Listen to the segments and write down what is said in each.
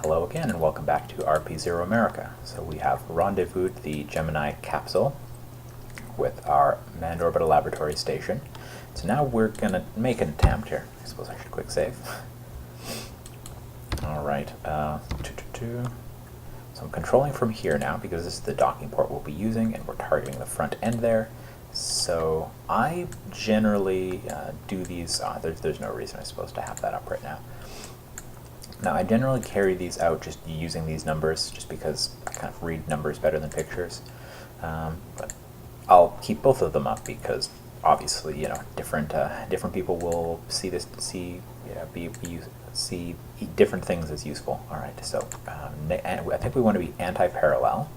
Hello again and welcome back to RP-0 America. So we have Rendezvous, the Gemini capsule, with our manned orbital laboratory station. So now we're going to make an attempt here. I suppose I should quick save. Alright, so I'm controlling from here now because this is the docking port we'll be using and we're targeting the front end there. So I generally do these, there's no reason I'm supposed to have that up right now. Now I generally carry these out just using these numbers just because I kind of read numbers better than pictures. But I'll keep both of them up because obviously, you know, different people will see this, see different things as useful. All right, so I think we want to be anti-parallel.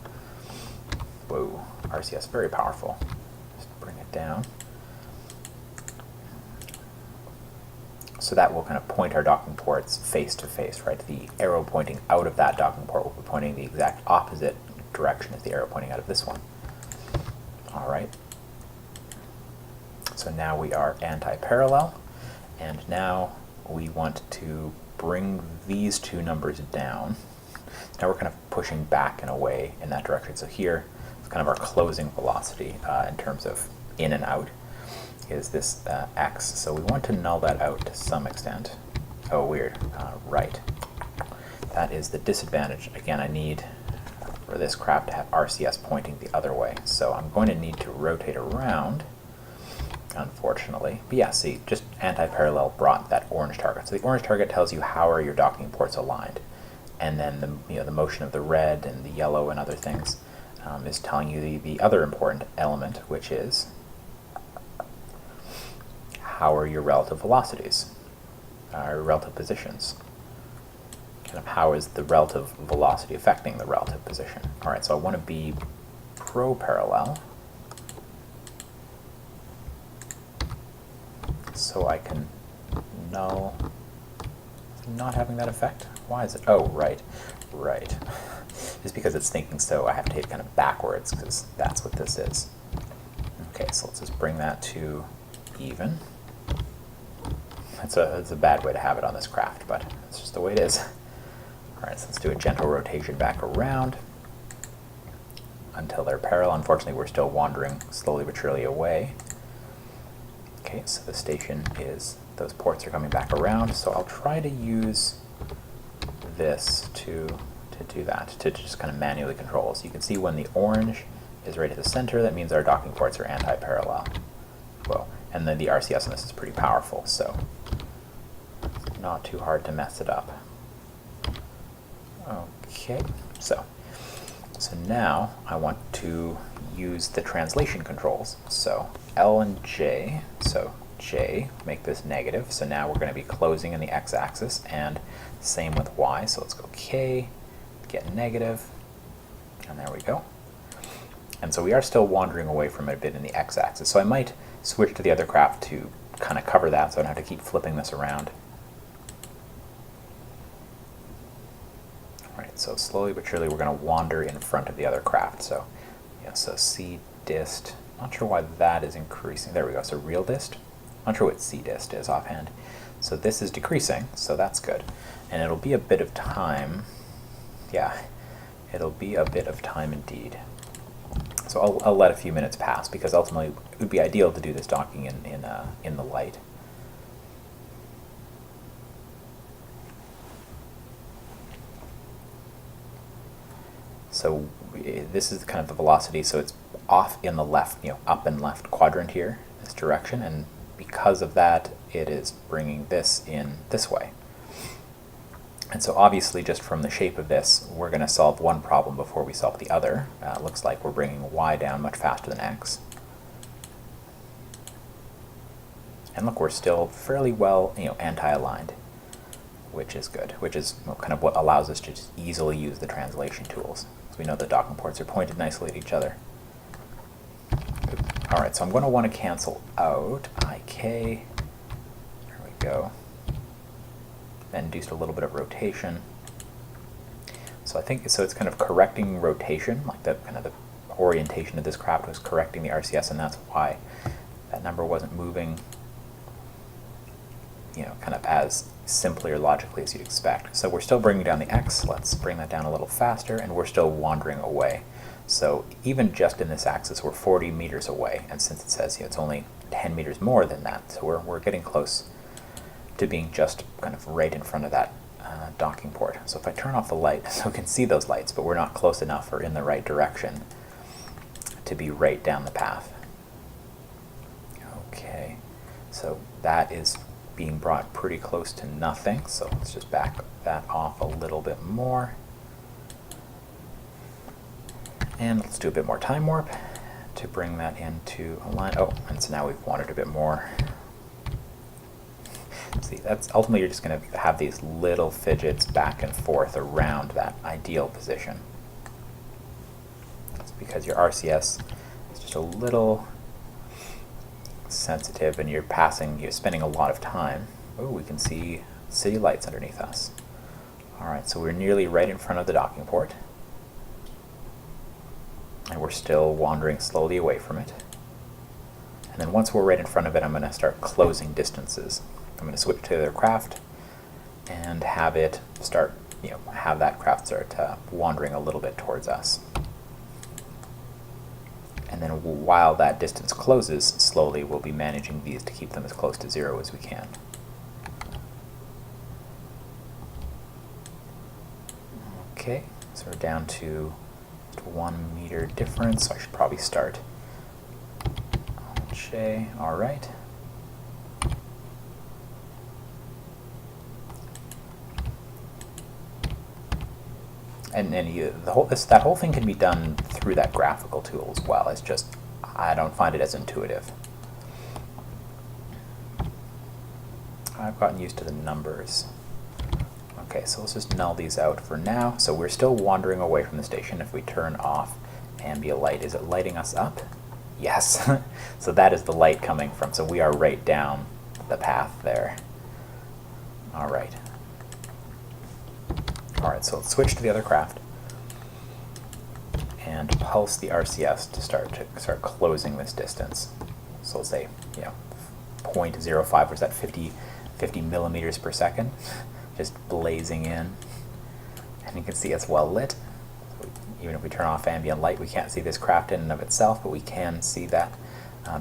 Whoa, RCS very powerful. Just bring it down. So that will kind of point our docking ports face to face, right? The arrow pointing out of that docking port will be pointing the exact opposite direction as the arrow pointing out of this one. All right. So now we are anti-parallel, and now we want to bring these two numbers down. So now we're kind of pushing back and away in that direction. So here, it's kind of our closing velocity in terms of in and out. Is this x, so we want to null that out to some extent. Oh, weird. Right. That is the disadvantage. Again, I need for this craft to have RCS pointing the other way. So I'm going to need to rotate around, unfortunately. But yeah, see, just anti-parallel brought that orange target. So the orange target tells you how are your docking ports aligned. And then the motion of the red and the yellow and other things is telling you the other important element, which is how are your relative velocities, or relative positions? Kind of how is the relative velocity affecting the relative position? All right, so I want to be pro-parallel, so I can null, not having that effect? Why is it? Oh, right. Just because it's thinking so, I have to hit kind of backwards, because that's what this is. Okay, so let's just bring that to even. It's a bad way to have it on this craft, but it's just the way it is. All right, so let's do a gentle rotation back around until they're parallel. Unfortunately, we're still wandering slowly but surely away. Okay, so the station is, those ports are coming back around, so I'll try to use this to do that, to just kind of manually control. So you can see when the orange is right at the center, that means our docking ports are anti-parallel. Whoa. And then the RCS on this is pretty powerful, so not too hard to mess it up. Okay, so now I want to use the translation controls. So L and J, so J, make this negative, so now we're going to be closing in the x-axis, and same with Y, so let's go K, get negative, and there we go. And so we are still wandering away from it a bit in the x-axis, so I might switch to the other craft to kind of cover that so I don't have to keep flipping this around. Alright, so slowly but surely we're going to wander in front of the other craft. So, yeah, so C dist, not sure why that is increasing. There we go, so real dist. Not sure what C dist is offhand. So this is decreasing, so that's good. And it'll be a bit of time. Yeah, it'll be a bit of time indeed. So I'll let a few minutes pass because ultimately it would be ideal to do this docking in the light. So this is kind of the velocity, so it's off in the left, up and left quadrant here, this direction, and because of that it is bringing this in this way. And so obviously just from the shape of this, we're going to solve one problem before we solve the other. Looks like we're bringing Y down much faster than X. And look, we're still fairly well, anti-aligned, which is good, which is kind of what allows us to just easily use the translation tools. So we know the docking ports are pointed nicely at each other. All right, so I'm going to want to cancel out IK. There we go. Induced a little bit of rotation. So I think it's kind of correcting rotation, like the kind of the orientation of this craft was correcting the RCS, and that's why that number wasn't moving kind of as simply or logically as you'd expect. So we're still bringing down the x. Let's bring that down a little faster, and we're still wandering away. So even just in this axis, we're 40 meters away, and since it says it's only 10 meters more than that, so we're getting close to being just kind of right in front of that docking port. So if I turn off the light, so we can see those lights, but we're not close enough or in the right direction to be right down the path. Okay, so that is being brought pretty close to nothing, so let's just back that off a little bit more. And let's do a bit more time warp to bring that into a line. Oh, and so now we've wandered a bit more. See, that's ultimately you're just going to have these little fidgets back and forth around that ideal position. It's because your RCS is just a little sensitive, and you're spending a lot of time. Oh, we can see city lights underneath us. All right, so we're nearly right in front of the docking port, and we're still wandering slowly away from it. And then once we're right in front of it, I'm going to start closing distances. I'm going to switch to the other craft and have it start, have that craft start wandering a little bit towards us. And then while that distance closes, slowly we'll be managing these to keep them as close to 0 as we can. Okay, so we're down to 1 meter difference, so I should probably start. Okay, all right. And that whole thing can be done through that graphical tool as well. It's just, I don't find it as intuitive. I've gotten used to the numbers. Okay, so let's just null these out for now. So we're still wandering away from the station. If we turn off ambient light, is it lighting us up? Yes. So that is the light coming from, so we are right down the path there. All right. All right, so let's switch to the other craft and pulse the RCS to start closing this distance. So let's say 0.05, was that 50 millimeters per second, just blazing in, and you can see it's well lit. So even if we turn off ambient light, we can't see this craft in and of itself, but we can see that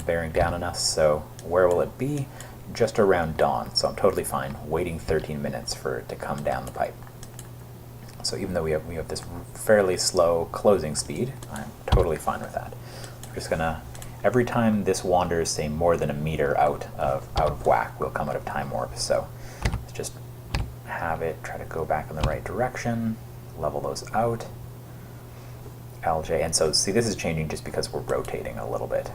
bearing down on us. So where will it be? Just around dawn. So I'm totally fine waiting 13 minutes for it to come down the pipe. So even though we have this fairly slow closing speed, I'm totally fine with that. We're just gonna, every time this wanders, say, more than a meter out of whack, we'll come out of time warp. So let's just have it try to go back in the right direction, level those out. LJ, and so see, this is changing just because we're rotating a little bit.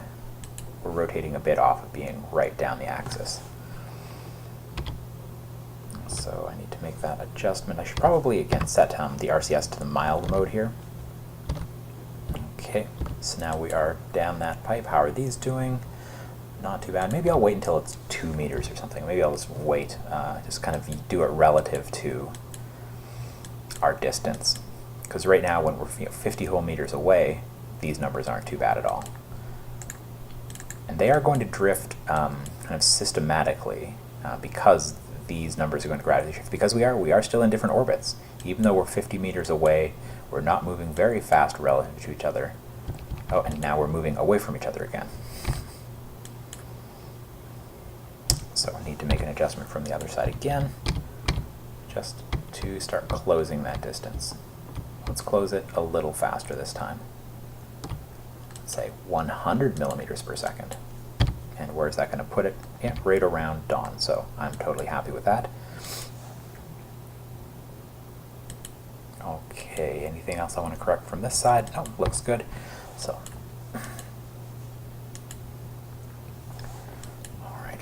We're rotating a bit off of being right down the axis. So I need to make that adjustment. I should probably, again, set the RCS to the mild mode here. Okay, so now we are down that pipe. How are these doing? Not too bad. Maybe I'll wait until it's 2 meters or something. Maybe I'll just wait, just kind of do it relative to our distance. Because right now, when we're 50 whole meters away, these numbers aren't too bad at all. And they are going to drift kind of systematically because these numbers are going to gradually shift, because we are still in different orbits. Even though we're 50 meters away, we're not moving very fast relative to each other. Oh, and now we're moving away from each other again. So I need to make an adjustment from the other side again, just to start closing that distance. Let's close it a little faster this time. Let's say 100 millimeters per second. And where's that going to put it? Yeah, right around dawn, so I'm totally happy with that. Okay, anything else I want to correct from this side? Oh, looks good. So, all right.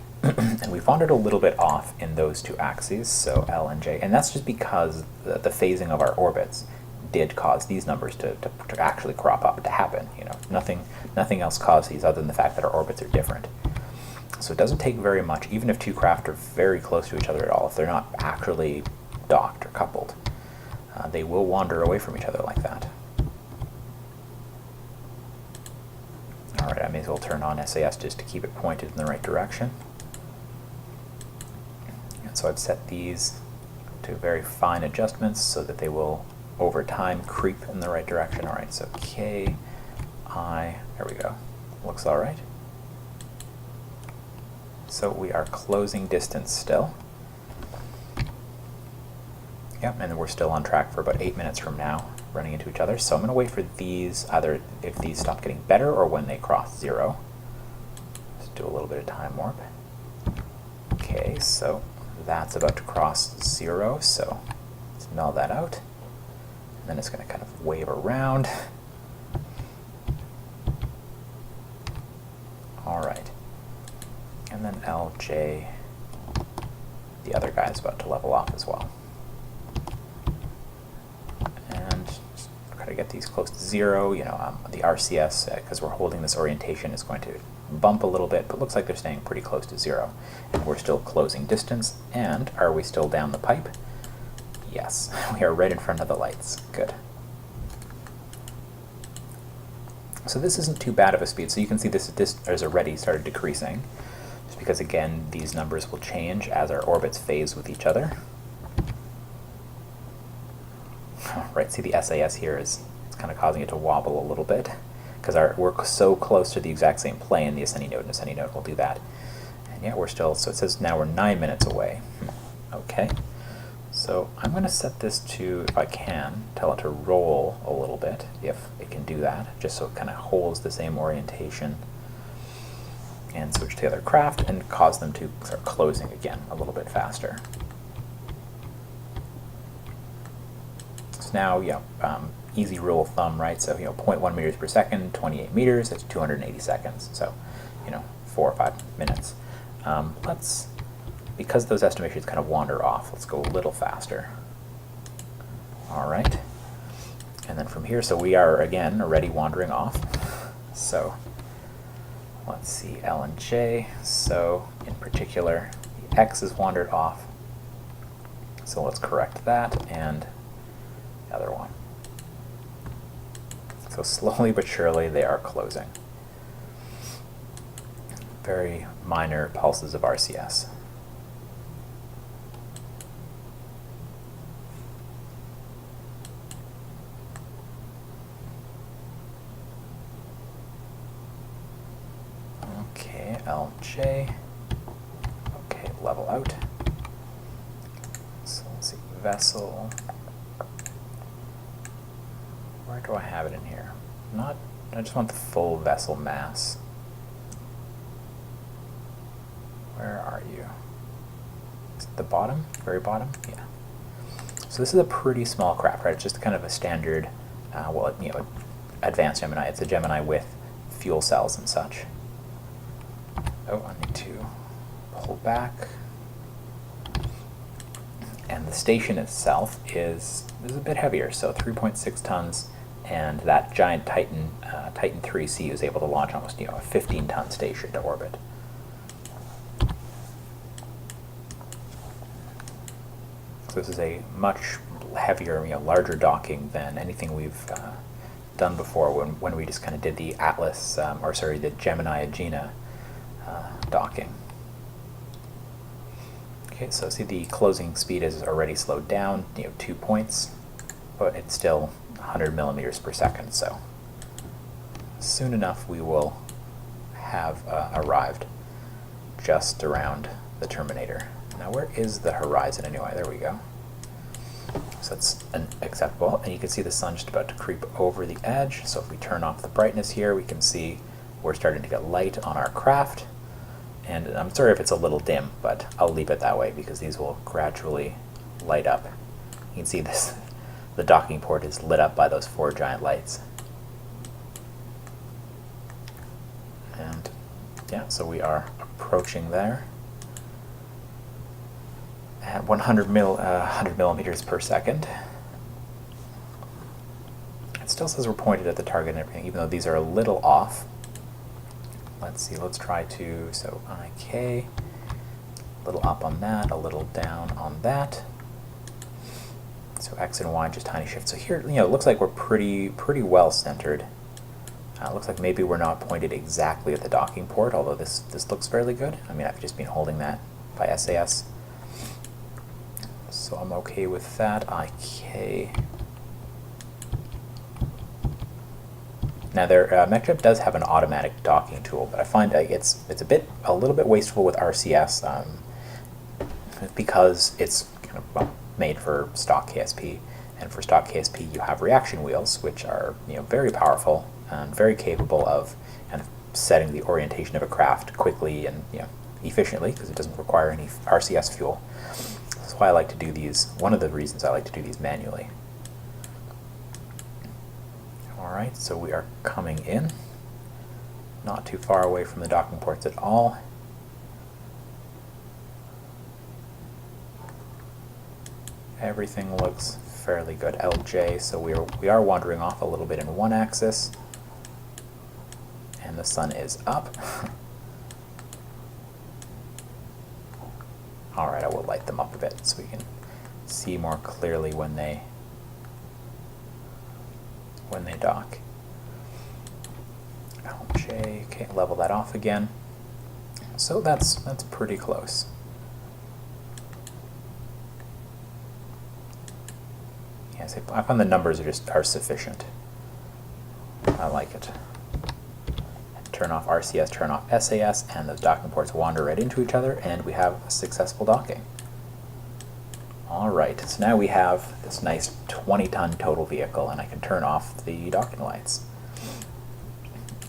And we've wandered a little bit off in those two axes, so L and J, and that's just because the phasing of our orbits did cause these numbers to actually crop up, to happen. Nothing else caused these other than the fact that our orbits are different. So it doesn't take very much, even if two craft are very close to each other at all, if they're not actually docked or coupled, they will wander away from each other like that. All right, I may as well turn on SAS just to keep it pointed in the right direction. So I've set these to very fine adjustments so that they will, over time, creep in the right direction. All right, so K, I, there we go. Looks all right. So we are closing distance still. Yep, and we're still on track for about 8 minutes from now, running into each other. So I'm going to wait for these, either if these stop getting better or when they cross 0. Let's do a little bit of time warp. Okay, so that's about to cross 0, so let's null that out. And then it's going to kind of wave around. All right. And then LJ, the other guy is about to level off as well. And just try to get these close to 0. You know, the RCS, because we're holding this orientation, is going to bump a little bit, but looks like they're staying pretty close to 0. And we're still closing distance. And are we still down the pipe? Yes, we are right in front of the lights. Good. So this isn't too bad of a speed. So you can see this has already started decreasing, just because, again, these numbers will change as our orbits phase with each other. Right, see the SAS here is kind of causing it to wobble a little bit, because we're so close to the exact same plane. The ascending node will do that. And yeah, we're still, so it says now we're 9 minutes away. Okay, so I'm going to set this to, if I can, tell it to roll a little bit, if it can do that, just so it kind of holds the same orientation, and switch to the other craft and cause them to start closing again a little bit faster. So now, easy rule of thumb, right? So, 0.1 meters per second, 28 meters, that's 280 seconds. So, 4 or 5 minutes. Because those estimations kind of wander off, let's go a little faster. All right. And then from here, so we are, again, already wandering off. So let's see, L and J. So in particular, the X is wandered off. So let's correct that, and the other one. So slowly but surely they are closing. Very minor pulses of RCS. Okay, LJ. Okay, level out. So let's see, vessel. Where do I have it in here? I just want the full vessel mass. Where are you? Is it the bottom? Very bottom? Yeah. So this is a pretty small craft, right? It's just kind of a standard, advanced Gemini. It's a Gemini with fuel cells and such. Oh, I need to pull back. And the station itself is a bit heavier, so 3.6 tons, and that giant Titan 3C is able to launch almost a 15-ton station to orbit. So this is a much heavier, larger docking than anything we've done before when we just kind of did the Atlas, the Gemini Agena docking. Okay, so see the closing speed is already slowed down, 2 points, but it's still 100 millimeters per second, so soon enough we will have arrived just around the terminator. Now where is the horizon anyway? There we go. So that's acceptable, and you can see the sun just about to creep over the edge. So if we turn off the brightness here, we can see we're starting to get light on our craft. And I'm sorry if it's a little dim, but I'll leave it that way because these will gradually light up. You can see this, the docking port is lit up by those 4 giant lights. And yeah, so we are approaching there at 100 millimeters per second. It still says we're pointed at the target and everything, even though these are a little off. Let's see, let's try to, so IK, a little up on that, a little down on that. So X and Y, just tiny shift. So here, it looks like we're pretty well centered. Looks like maybe we're not pointed exactly at the docking port, although this looks fairly good. I mean, I've just been holding that by SAS. So I'm okay with that. IK. Now, MechJet does have an automatic docking tool, but I find it's a little bit wasteful with RCS because it's kind of, well, made for stock KSP, and for stock KSP you have reaction wheels, which are very powerful and very capable of kind of setting the orientation of a craft quickly and efficiently, because it doesn't require any RCS fuel. That's why I like to do these. One of the reasons I like to do these manually. Alright, so we are coming in, not too far away from the docking ports at all. Everything looks fairly good. LJ, so we are wandering off a little bit in one axis, and the sun is up. Alright, I will light them up a bit so we can see more clearly when they dock. LJ, okay, level that off again. So that's pretty close. Yes, I find the numbers are sufficient. I like it. Turn off RCS, turn off SAS, and those docking ports wander right into each other, and we have a successful docking. Alright, so now we have this nice 20-ton total vehicle, and I can turn off the docking lights.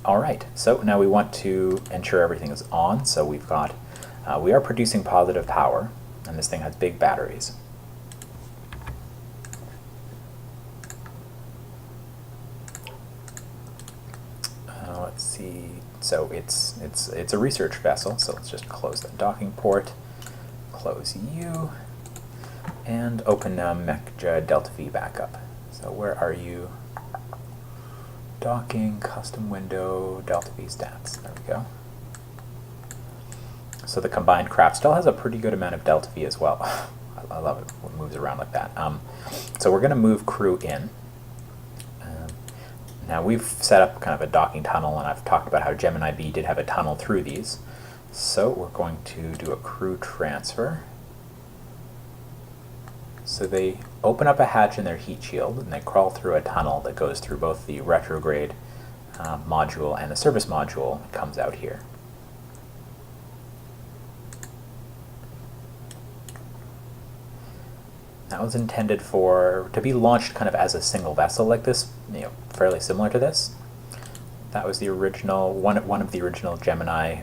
Alright, so now we want to ensure everything is on, so we've got, we are producing positive power, and this thing has big batteries. Let's see, so it's a research vessel, so let's just close the docking port, close you, and open MechJet Delta V back up. So where are you? Docking, custom window, Delta V stats. There we go. So the combined craft still has a pretty good amount of Delta V as well. I love it when it moves around like that. So we're going to move crew in. Now we've set up kind of a docking tunnel, and I've talked about how Gemini B did have a tunnel through these. So we're going to do a crew transfer. So they open up a hatch in their heat shield, and they crawl through a tunnel that goes through both the retrograde module and the service module, and comes out here. That was intended to be launched kind of as a single vessel like this, fairly similar to this. That was the original, one of the original Gemini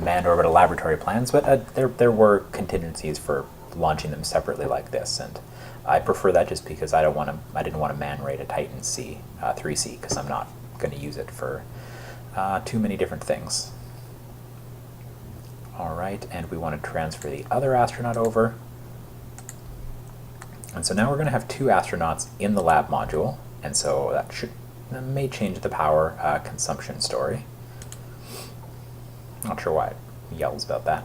manned orbital laboratory plans, but there were contingencies for launching them separately like this, and I prefer that just because I didn't want to man rate a Titan C 3C, because I'm not going to use it for too many different things. All right, and we want to transfer the other astronaut over. And so now we're going to have two astronauts in the lab module, and so that may change the power consumption story. Not sure why it yells about that.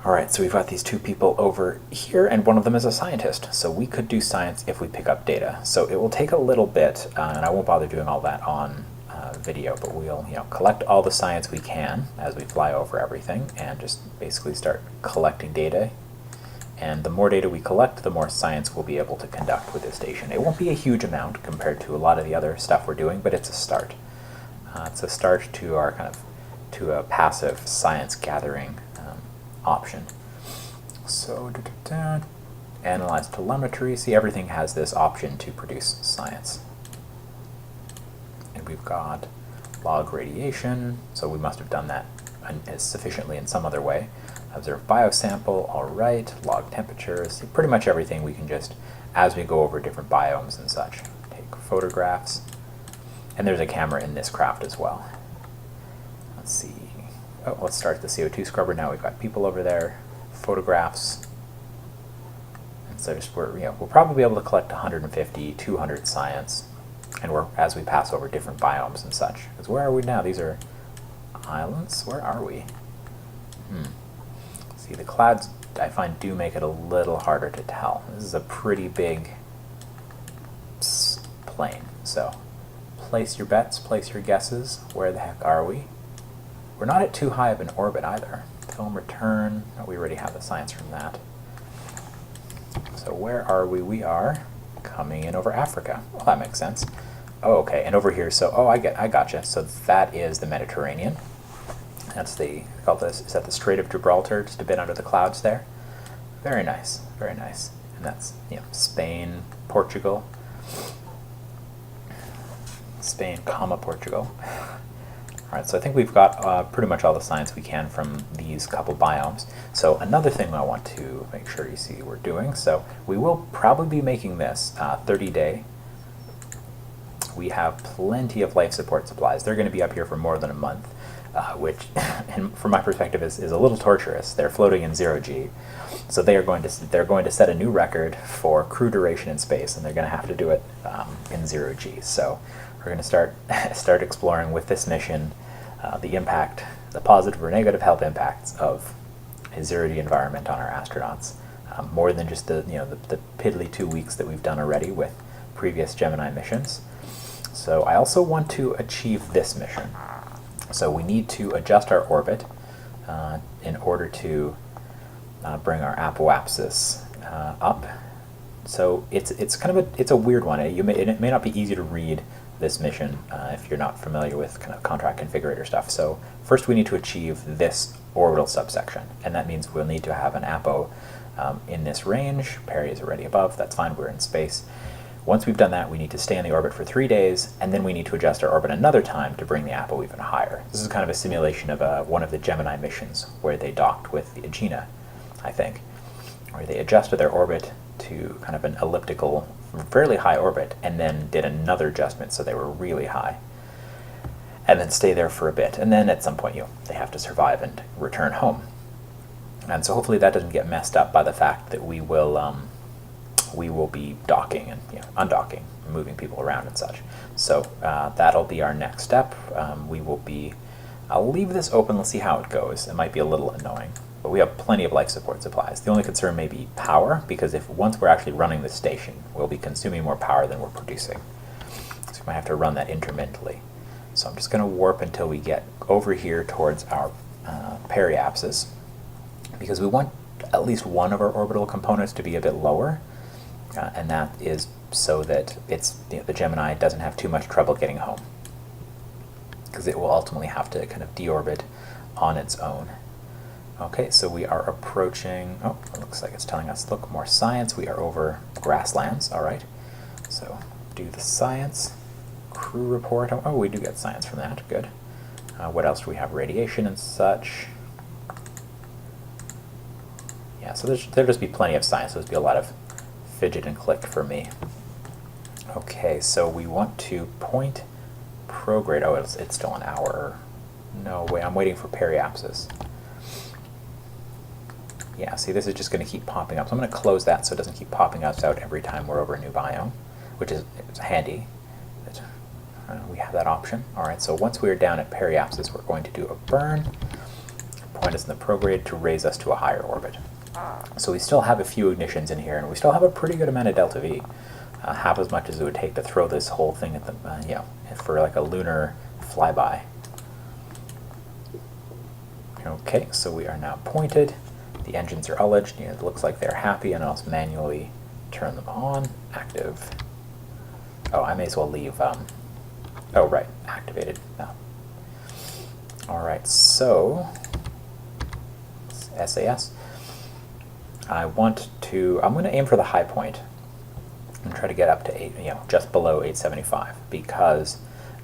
Alright, so we've got these two people over here, and one of them is a scientist, so we could do science if we pick up data. So it will take a little bit, and I won't bother doing all that on video, but we'll collect all the science we can as we fly over everything, and just basically start collecting data. And the more data we collect, the more science we'll be able to conduct with this station. It won't be a huge amount compared to a lot of the other stuff we're doing, but it's a start. It's a start to our to a passive science gathering option. So analyze telemetry. See, everything has this option to produce science. And we've got log radiation, so we must have done that sufficiently in some other way. Observe biosample, all right, log temperatures, pretty much everything we can just, as we go over different biomes and such, take photographs. And there's a camera in this craft as well. Let's see. Oh, let's start the CO2 scrubber now. We've got people over there, photographs. And so we'll probably be able to collect 150, 200 science, and as we pass over different biomes and such. Because where are we now? These are islands. Where are we? See, the clouds, I find, do make it a little harder to tell. This is a pretty big plane, so place your bets, place your guesses. Where the heck are we? We're not at too high of an orbit either. Film return, we already have the science from that. So where are we? We are coming in over Africa. Well, that makes sense. Oh, okay, and over here, so, oh, I gotcha. So that is the Mediterranean. That's the, call this, is that the Strait of Gibraltar, just a bit under the clouds there? Very nice, very nice. And that's, you know, Spain, Portugal. Spain, comma, Portugal. All right, so I think we've got pretty much all the science we can from these couple biomes. So another thing I want to make sure you see we're doing, so we will probably be making this 30-day. We have plenty of life support supplies. They're going to be up here for more than a month, which, and from my perspective, is a little torturous. They're floating in 0G, so they're going to set a new record for crew duration in space, and they're going to have to do it in 0G. So we're going to start exploring with this mission the impact, the positive or negative health impacts of a 0G environment on our astronauts, more than just the piddly 2 weeks that we've done already with previous Gemini missions. So I also want to achieve this mission. So we need to adjust our orbit in order to bring our apoapsis up. So it's kind of a weird one. It may not be easy to read this mission if you're not familiar with kind of contract configurator stuff. So first we need to achieve this orbital subsection, and that means we'll need to have an apo in this range. Perry is already above. That's fine. We're in space. Once we've done that, we need to stay in the orbit for 3 days, and then we need to adjust our orbit another time to bring the apo even higher. This is kind of a simulation of one of the Gemini missions where they docked with the Agena, I think, where they adjusted their orbit to kind of an elliptical, fairly high orbit, and then did another adjustment so they were really high, and then stay there for a bit. And then at some point, they have to survive and return home. And so hopefully that doesn't get messed up by the fact that we will be docking and undocking, moving people around and such. So that'll be our next step. I'll leave this open. Let's see how it goes. It might be a little annoying, but we have plenty of life support supplies. The only concern may be power, because once we're actually running the station, we'll be consuming more power than we're producing. So we might have to run that intermittently. So I'm just going to warp until we get over here towards our periapsis, because we want at least one of our orbital components to be a bit lower. And that is so that the Gemini doesn't have too much trouble getting home, because it will ultimately have to kind of deorbit on its own. Okay, so we are approaching, oh, it looks like it's telling us, look, more science. We are over grasslands, all right. So do the science, crew report. Oh, we do get science from that, good. What else do we have? Radiation and such. Yeah, so there'll just be plenty of science. There'll be a lot of fidget and click for me. Okay, so we want to point prograde. Oh, it's still an hour. No way, I'm waiting for periapsis. Yeah, see, this is just going to keep popping up. So I'm going to close that so it doesn't keep popping us out every time we're over a new biome, which is handy. We have that option. All right, so once we're down at periapsis, we're going to do a burn, point us in the prograde to raise us to a higher orbit. So we still have a few ignitions in here, and we still have a pretty good amount of delta V, half as much as it would take to throw this whole thing at the, for like a lunar flyby. Okay, so we are now pointed. The engines are ullaged. It looks like they're happy, and I'll manually turn them on. Active. Oh, I may as well leave. Oh, right, activated. No. All right, so SAS. I'm going to aim for the high point and try to get up to just below 875, because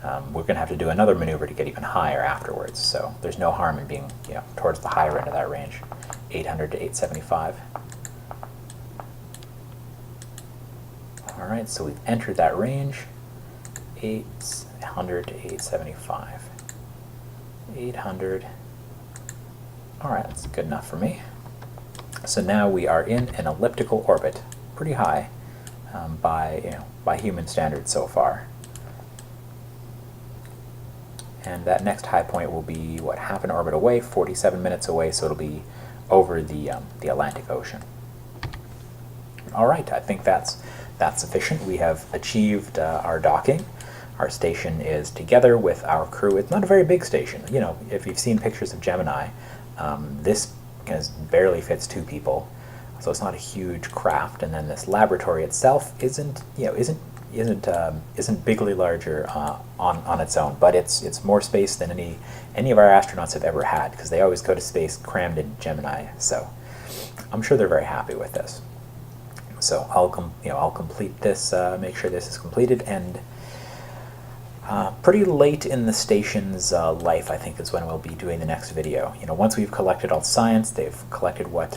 we're going to have to do another maneuver to get even higher afterwards. So there's no harm in being towards the higher end of that range, 800 to 875. All right, so we've entered that range, 800 to 875. 800. All right, that's good enough for me. So now we are in an elliptical orbit, pretty high by human standards so far. And that next high point will be, what, half an orbit away, 47 minutes away, so it'll be over the Atlantic Ocean. All right, I think that's sufficient. We have achieved our docking. Our station is together with our crew. It's not a very big station. If you've seen pictures of Gemini, this barely fits 2 people. So it's not a huge craft, and then this laboratory itself isn't bigly larger on its own, but it's more space than any of our astronauts have ever had, because they always go to space crammed in Gemini. So I'm sure they're very happy with this. So I'll complete this, make sure this is completed, and pretty late in the station's life, I think, is when we'll be doing the next video. Once we've collected all the science, they've collected what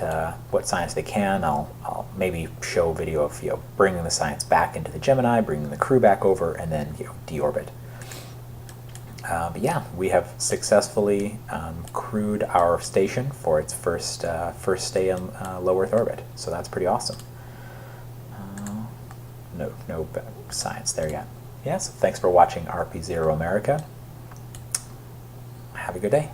science they can. I'll maybe show a video of bringing the science back into the Gemini, bringing the crew back over, and then deorbit. But yeah, we have successfully crewed our station for its first stay in low Earth orbit. So that's pretty awesome. No science there yet. Yeah, so thanks for watching RP-0 America. Have a good day.